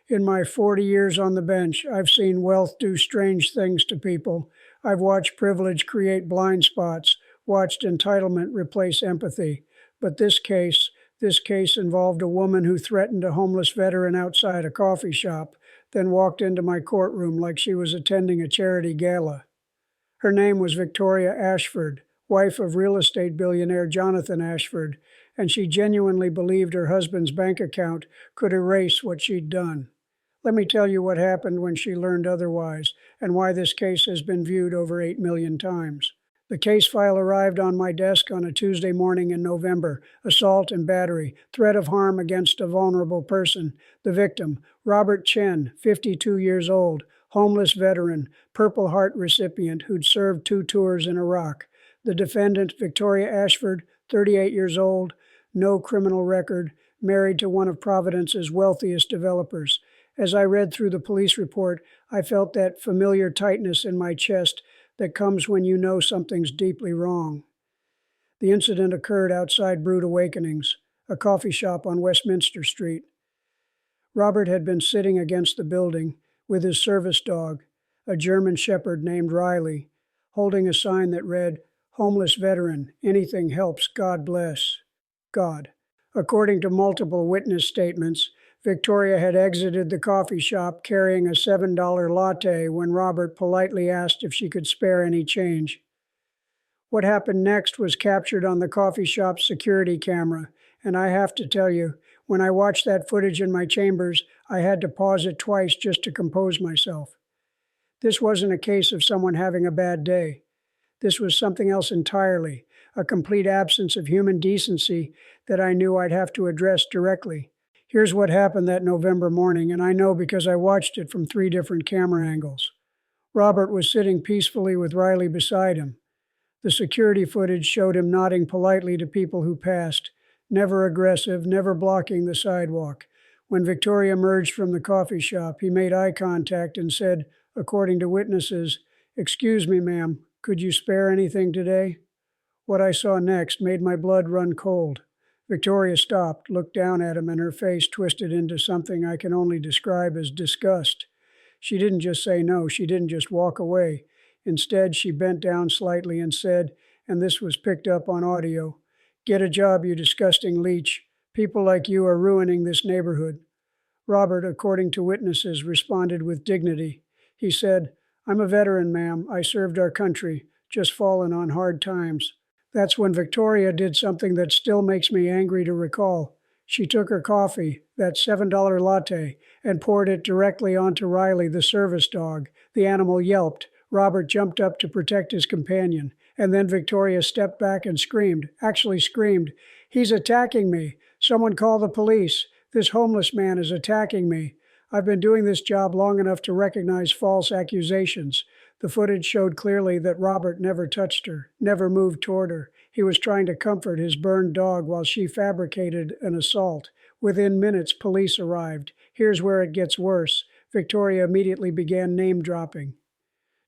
In my 40 years on the bench, I've seen wealth do strange things to people. I've watched privilege create blind spots, watched entitlement replace empathy. But this case involved a woman who threatened a homeless veteran outside a coffee shop, then walked into my courtroom like she was attending a charity gala. Her name was Victoria Ashford, wife of real estate billionaire Jonathan Ashford, and she genuinely believed her husband's bank account could erase what she'd done. Let me tell you what happened when she learned otherwise, and why this case has been viewed over 8 million times. The case file arrived on my desk on a Tuesday morning in November. Assault and battery, threat of harm against a vulnerable person. The victim, Robert Chen, 52 years old, homeless veteran, Purple Heart recipient who'd served 2 tours in Iraq. The defendant, Victoria Ashford, 38 years old, no criminal record, married to one of Providence's wealthiest developers. As I read through the police report, I felt that familiar tightness in my chest that comes when you know something's deeply wrong. The incident occurred outside Brood Awakenings, a coffee shop on Westminster Street. Robert had been sitting against the building with his service dog, a German shepherd named Riley, holding a sign that read, "Homeless veteran, anything helps, God bless." God. According to multiple witness statements, Victoria had exited the coffee shop carrying a $7 latte when Robert politely asked if she could spare any change. What happened next was captured on the coffee shop's security camera, and I have to tell you, when I watched that footage in my chambers, I had to pause it twice just to compose myself. This wasn't a case of someone having a bad day. This was something else entirely, a complete absence of human decency that I knew I'd have to address directly. Here's what happened that November morning, and I know because I watched it from 3 different camera angles. Robert was sitting peacefully with Riley beside him. The security footage showed him nodding politely to people who passed, never aggressive, never blocking the sidewalk. When Victoria emerged from the coffee shop, he made eye contact and said, according to witnesses, "Excuse me, ma'am, could you spare anything today?" What I saw next made my blood run cold. Victoria stopped, looked down at him, and her face twisted into something I can only describe as disgust. She didn't just say no, she didn't just walk away. Instead, she bent down slightly and said, and this was picked up on audio, "Get a job, you disgusting leech. People like you are ruining this neighborhood." Robert, according to witnesses, responded with dignity. He said, "I'm a veteran, ma'am. I served our country, just fallen on hard times." That's when Victoria did something that still makes me angry to recall. She took her coffee, that $7 latte, and poured it directly onto Riley, the service dog. The animal yelped. Robert jumped up to protect his companion, and then Victoria stepped back and screamed, "He's attacking me! Someone call the police! This homeless man is attacking me! I've been doing this job long enough to recognize false accusations." The footage showed clearly that Robert never touched her, never moved toward her. He was trying to comfort his burned dog while she fabricated an assault. Within minutes, police arrived. Here's where it gets worse. Victoria immediately began name-dropping.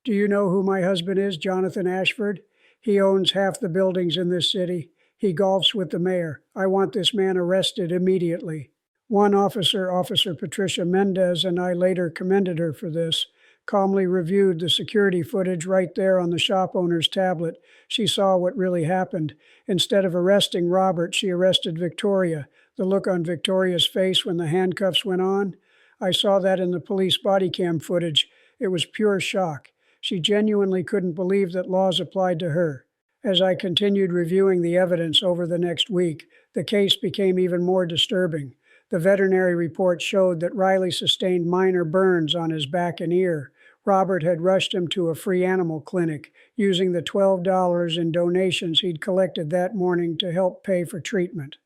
"Do you know who my husband is, Jonathan Ashford? He owns half the buildings in this city. He golfs with the mayor. I want this man arrested immediately." One officer, Officer Patricia Mendez, and I later commended her for this, calmly reviewed the security footage right there on the shop owner's tablet. She saw what really happened. Instead of arresting Robert, she arrested Victoria. The look on Victoria's face when the handcuffs went on, I saw that in the police body cam footage. It was pure shock. She genuinely couldn't believe that laws applied to her. As I continued reviewing the evidence over the next week, the case became even more disturbing. The veterinary report showed that Riley sustained minor burns on his back and ear. Robert had rushed him to a free animal clinic, using the $12 in donations he'd collected that morning to help pay for treatment.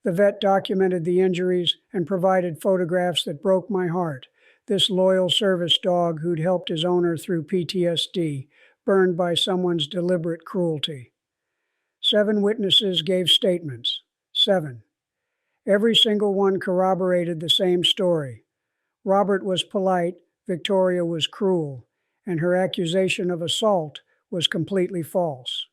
The vet documented the injuries and provided photographs that broke my heart. This loyal service dog who'd helped his owner through PTSD, burned by someone's deliberate cruelty. 7 witnesses gave statements. 7. Every single one corroborated the same story. Robert was polite, Victoria was cruel, and her accusation of assault was completely false.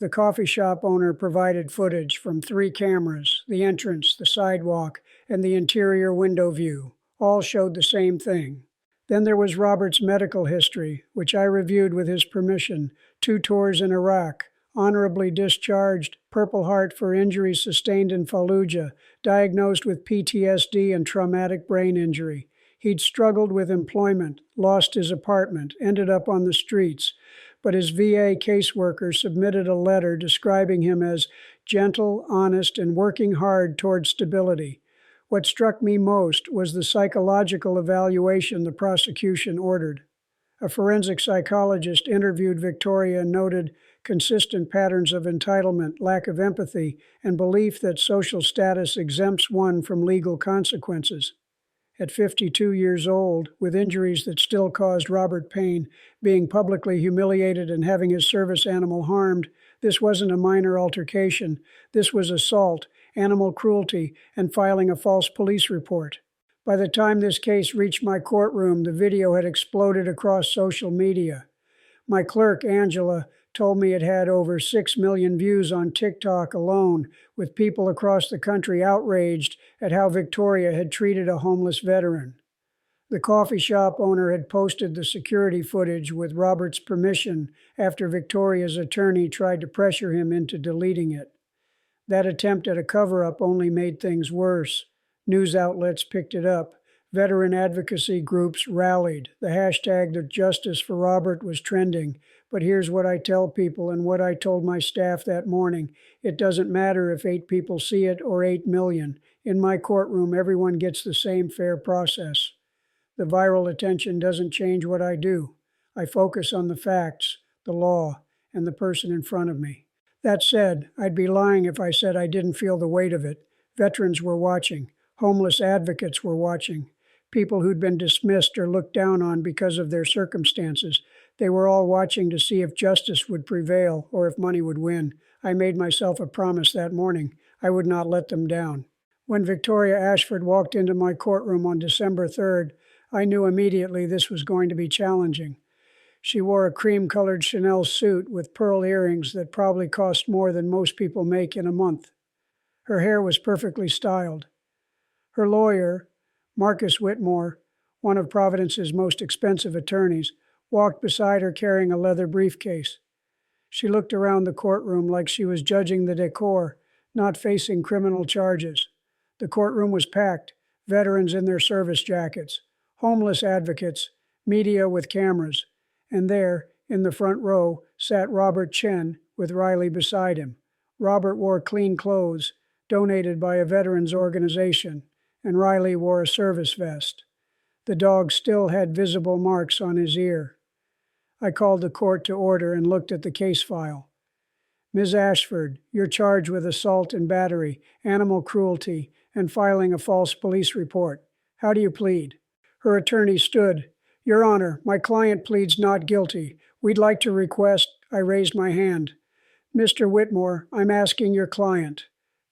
The coffee shop owner provided footage from 3 cameras, the entrance, the sidewalk, and the interior window view, All showed the same thing. Then there was Robert's medical history, which I reviewed with his permission. 2 tours in Iraq, honorably discharged, Purple Heart for injuries sustained in Fallujah, diagnosed with PTSD and traumatic brain injury. He'd struggled with employment, lost his apartment, ended up on the streets, but his VA caseworker submitted a letter describing him as gentle, honest, and working hard toward stability. What struck me most was the psychological evaluation the prosecution ordered. A forensic psychologist interviewed Victoria and noted consistent patterns of entitlement, lack of empathy, and belief that social status exempts one from legal consequences. At 52 years old, with injuries that still caused Robert pain, being publicly humiliated and having his service animal harmed, this wasn't a minor altercation. This was assault, animal cruelty, and filing a false police report. By the time this case reached my courtroom, the video had exploded across social media. My clerk, Angela, told me it had over 6 million views on TikTok alone, with people across the country outraged at how Victoria had treated a homeless veteran. The coffee shop owner had posted the security footage with Robert's permission after Victoria's attorney tried to pressure him into deleting it. That attempt at a cover-up only made things worse. News outlets picked it up. Veteran advocacy groups rallied. The hashtag "The Justice for Robert" was trending. But here's what I tell people and what I told my staff that morning. It doesn't matter if 8 people see it or 8 million. In my courtroom, everyone gets the same fair process. The viral attention doesn't change what I do. I focus on the facts, the law, and the person in front of me. That said, I'd be lying if I said I didn't feel the weight of it. Veterans were watching. Homeless advocates were watching. People who'd been dismissed or looked down on because of their circumstances. They were all watching to see if justice would prevail or if money would win. I made myself a promise that morning. I would not let them down. When Victoria Ashford walked into my courtroom on December 3rd, I knew immediately this was going to be challenging. She wore a cream-colored Chanel suit with pearl earrings that probably cost more than most people make in a month. Her hair was perfectly styled. Her lawyer, Marcus Whitmore, one of Providence's most expensive attorneys, walked beside her carrying a leather briefcase. She looked around the courtroom like she was judging the decor, not facing criminal charges. The courtroom was packed, veterans in their service jackets, homeless advocates, media with cameras, and there, in the front row, sat Robert Chen with Riley beside him. Robert wore clean clothes, donated by a veterans organization, and Riley wore a service vest. The dog still had visible marks on his ear. I called the court to order and looked at the case file. Ms. Ashford, you're charged with assault and battery, animal cruelty, and filing a false police report. How do you plead? Her attorney stood. Your Honor, my client pleads not guilty. We'd like to request. I raised my hand. Mr. Whitmore, I'm asking your client.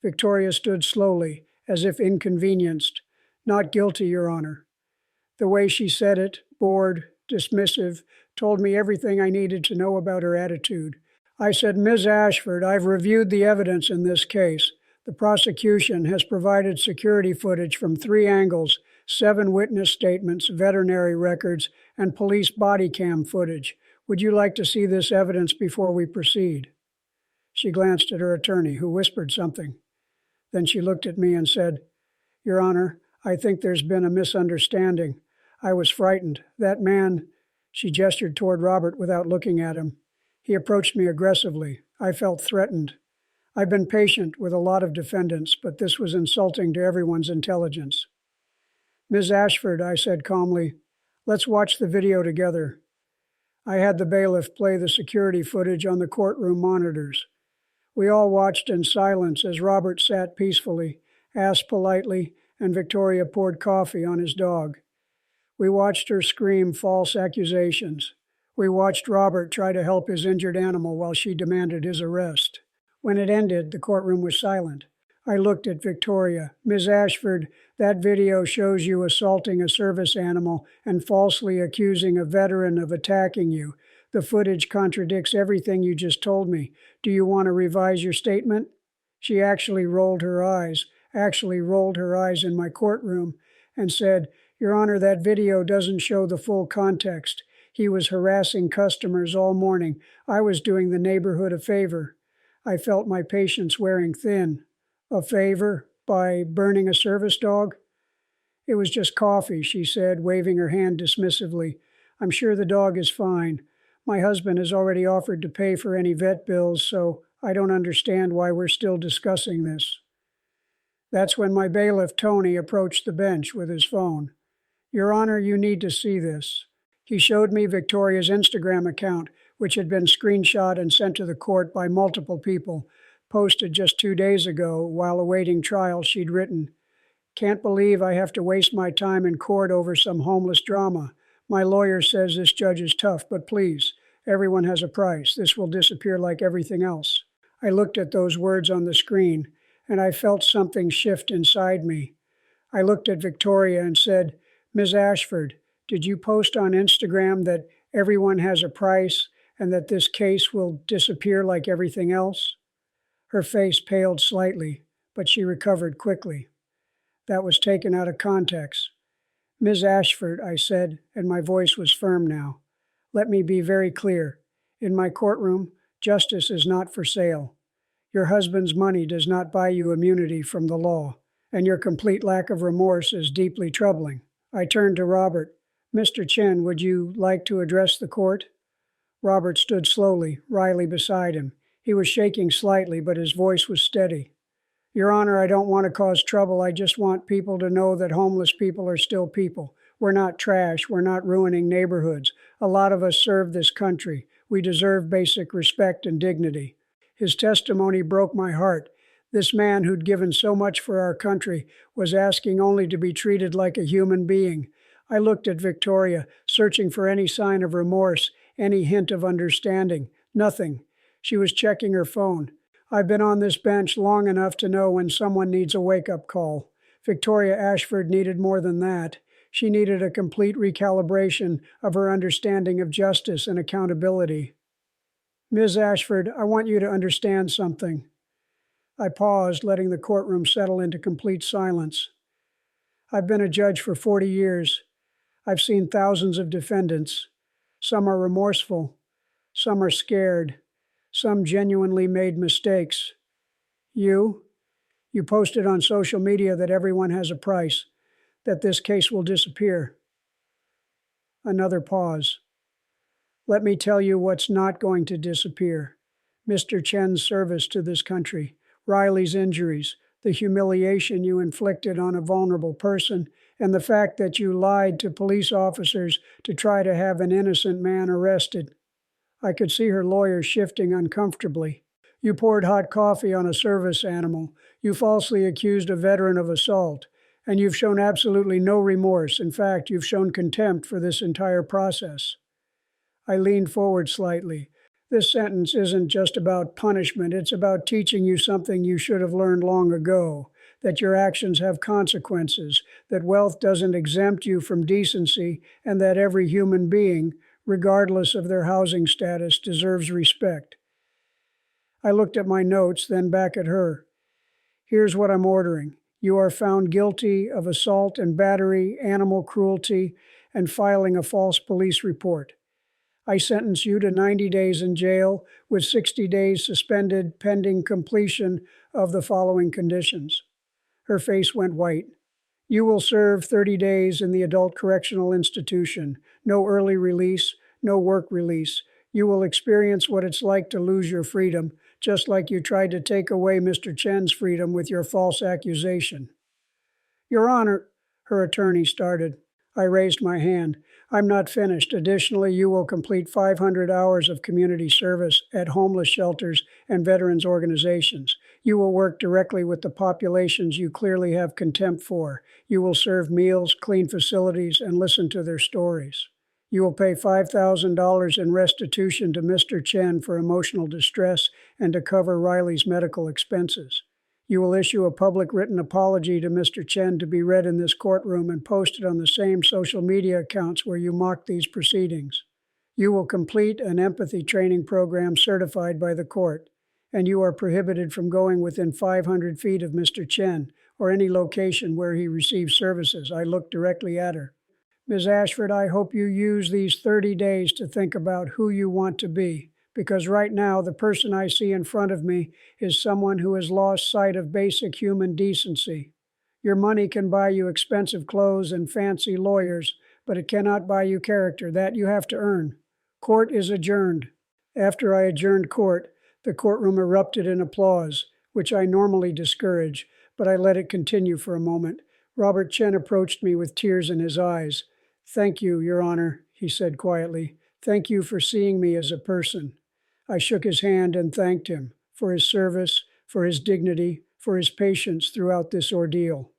Victoria stood slowly, as if inconvenienced. Not guilty, Your Honor. The way she said it, bored, dismissive, told me everything I needed to know about her attitude. I said, Ms. Ashford, I've reviewed the evidence in this case. The prosecution has provided security footage from 3 angles, 7 witness statements, veterinary records, and police body cam footage. Would you like to see this evidence before we proceed? She glanced at her attorney, who whispered something. Then she looked at me and said, Your Honor, I think there's been a misunderstanding. I was frightened. That man, she gestured toward Robert without looking at him. He approached me aggressively. I felt threatened. I've been patient with a lot of defendants, but this was insulting to everyone's intelligence. Ms. Ashford, I said calmly, let's watch the video together. I had the bailiff play the security footage on the courtroom monitors. We all watched in silence as Robert sat peacefully, asked politely, and Victoria poured coffee on his dog. We watched her scream false accusations. We watched Robert try to help his injured animal while she demanded his arrest. When it ended, the courtroom was silent. I looked at Victoria. Ms. Ashford, that video shows you assaulting a service animal and falsely accusing a veteran of attacking you. The footage contradicts everything you just told me. Do you want to revise your statement? She actually rolled her eyes in my courtroom and said, Your Honor, that video doesn't show the full context. He was harassing customers all morning. I was doing the neighborhood a favor. I felt my patience wearing thin. A favor? By burning a service dog? It was just coffee, she said, waving her hand dismissively. I'm sure the dog is fine. My husband has already offered to pay for any vet bills, so I don't understand why we're still discussing this. That's when my bailiff, Tony, approached the bench with his phone. Your Honor, you need to see this. He showed me Victoria's Instagram account, which had been screenshot and sent to the court by multiple people, posted just 2 days ago while awaiting trial. She'd written, "Can't believe I have to waste my time in court over some homeless drama. My lawyer says this judge is tough, but please, everyone has a price. This will disappear like everything else." I looked at those words on the screen, and I felt something shift inside me. I looked at Victoria and said, Ms. Ashford, did you post on Instagram that everyone has a price and that this case will disappear like everything else? Her face paled slightly, but she recovered quickly. That was taken out of context. Ms. Ashford, I said, and my voice was firm now. Let me be very clear. In my courtroom, justice is not for sale. Your husband's money does not buy you immunity from the law, and your complete lack of remorse is deeply troubling. I turned to Robert. Mr. Chen, would you like to address the court? Robert stood slowly, Riley beside him. He was shaking slightly, but his voice was steady. Your Honor, I don't want to cause trouble. I just want people to know that homeless people are still people. We're not trash. We're not ruining neighborhoods. A lot of us serve this country. We deserve basic respect and dignity. His testimony broke my heart. This man who'd given so much for our country was asking only to be treated like a human being. I looked at Victoria, searching for any sign of remorse, any hint of understanding. Nothing. She was checking her phone. I've been on this bench long enough to know when someone needs a wake-up call. Victoria Ashford needed more than that. She needed a complete recalibration of her understanding of justice and accountability. Ms. Ashford, I want you to understand something. I paused, letting the courtroom settle into complete silence. I've been a judge for 40 years. I've seen thousands of defendants. Some are remorseful. Some are scared. Some genuinely made mistakes. You posted on social media that everyone has a price, that this case will disappear. Another pause. Let me tell you what's not going to disappear. Mr. Chen's service to this country, Riley's injuries, the humiliation you inflicted on a vulnerable person, and the fact that you lied to police officers to try to have an innocent man arrested. I could see her lawyer shifting uncomfortably. You poured hot coffee on a service animal. You falsely accused a veteran of assault. And you've shown absolutely no remorse. In fact, you've shown contempt for this entire process. I leaned forward slightly. This sentence isn't just about punishment. It's about teaching you something you should have learned long ago, that your actions have consequences, that wealth doesn't exempt you from decency, and that every human being, regardless of their housing status, deserves respect. I looked at my notes, then back at her. Here's what I'm ordering. You are found guilty of assault and battery, animal cruelty, and filing a false police report. I sentence you to 90 days in jail with 60 days suspended pending completion of the following conditions. Her face went white. You will serve 30 days in the adult correctional institution. No early release, no work release. You will experience what it's like to lose your freedom, just like you tried to take away Mr. Chen's freedom with your false accusation. Your Honor, her attorney started. I raised my hand. I'm not finished. Additionally, you will complete 500 hours of community service at homeless shelters and veterans organizations. You will work directly with the populations you clearly have contempt for. You will serve meals, clean facilities, and listen to their stories. You will pay $5,000 in restitution to Mr. Chen for emotional distress and to cover Riley's medical expenses. You will issue a public written apology to Mr. Chen to be read in this courtroom and posted on the same social media accounts where you mocked these proceedings. You will complete an empathy training program certified by the court, and you are prohibited from going within 500 feet of Mr. Chen or any location where he receives services. I looked directly at her. Ms. Ashford, I hope you use these 30 days to think about who you want to be, because right now the person I see in front of me is someone who has lost sight of basic human decency. Your money can buy you expensive clothes and fancy lawyers, but it cannot buy you character. That you have to earn. Court is adjourned. After I adjourned court, the courtroom erupted in applause, which I normally discourage, but I let it continue for a moment. Robert Chen approached me with tears in his eyes. "Thank you, Your Honor," he said quietly. "Thank you for seeing me as a person." I shook his hand and thanked him for his service, for his dignity, for his patience throughout this ordeal.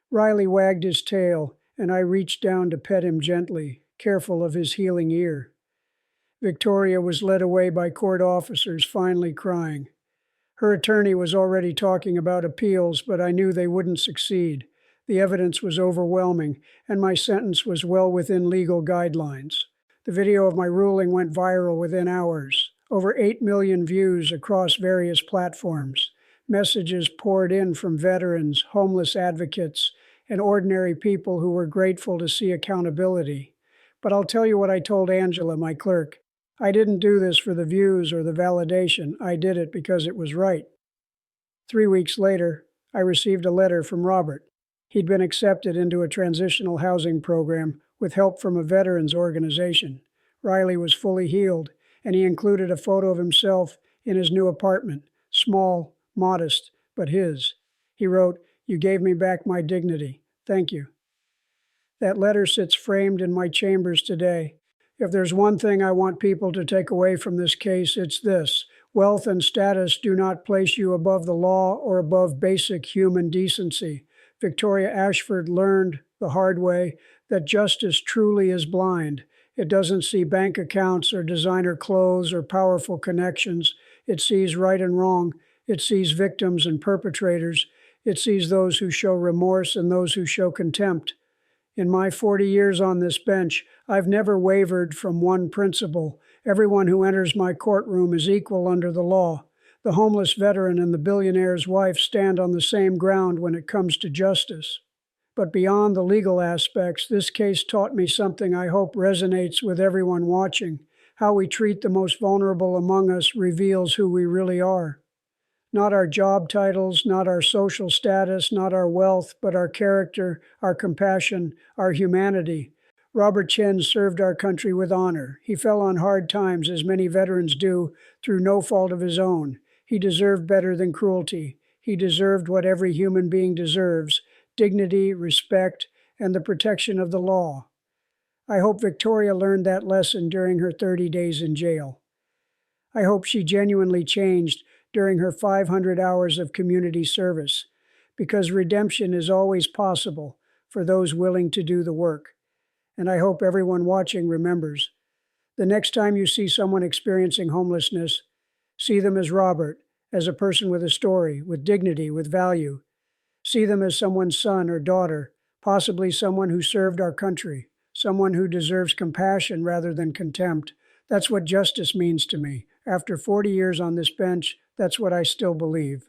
Riley wagged his tail, and I reached down to pet him gently, careful of his healing ear. Victoria was led away by court officers, finally crying. Her attorney was already talking about appeals, but I knew they wouldn't succeed. The evidence was overwhelming, and my sentence was well within legal guidelines. The video of my ruling went viral within hours. Over 8 million views across various platforms. Messages poured in from veterans, homeless advocates, and ordinary people who were grateful to see accountability. But I'll tell you what I told Angela, my clerk. I didn't do this for the views or the validation. I did it because it was right. 3 weeks later, I received a letter from Robert. He'd been accepted into a transitional housing program with help from a veterans organization. Riley was fully healed, and he included a photo of himself in his new apartment, small, modest, but his. He wrote, "You gave me back my dignity. Thank you." That letter sits framed in my chambers today. If there's one thing I want people to take away from this case, it's this. Wealth and status do not place you above the law or above basic human decency. Victoria Ashford learned the hard way that justice truly is blind. It doesn't see bank accounts or designer clothes or powerful connections. It sees right and wrong. It sees victims and perpetrators. It sees those who show remorse and those who show contempt. In my 40 years on this bench, I've never wavered from one principle. Everyone who enters my courtroom is equal under the law. The homeless veteran and the billionaire's wife stand on the same ground when it comes to justice. But beyond the legal aspects, this case taught me something I hope resonates with everyone watching. How we treat the most vulnerable among us reveals who we really are. Not our job titles, not our social status, not our wealth, but our character, our compassion, our humanity. Robert Chen served our country with honor. He fell on hard times, as many veterans do, through no fault of his own. He deserved better than cruelty. He deserved what every human being deserves: dignity, respect, and the protection of the law. I hope Victoria learned that lesson during her 30 days in jail. I hope she genuinely changed during her 500 hours of community service, because redemption is always possible for those willing to do the work. And I hope everyone watching remembers. The next time you see someone experiencing homelessness, see them as Robert, as a person with a story, with dignity, with value. See them as someone's son or daughter, possibly someone who served our country, someone who deserves compassion rather than contempt. That's what justice means to me. After 40 years on this bench, that's what I still believe.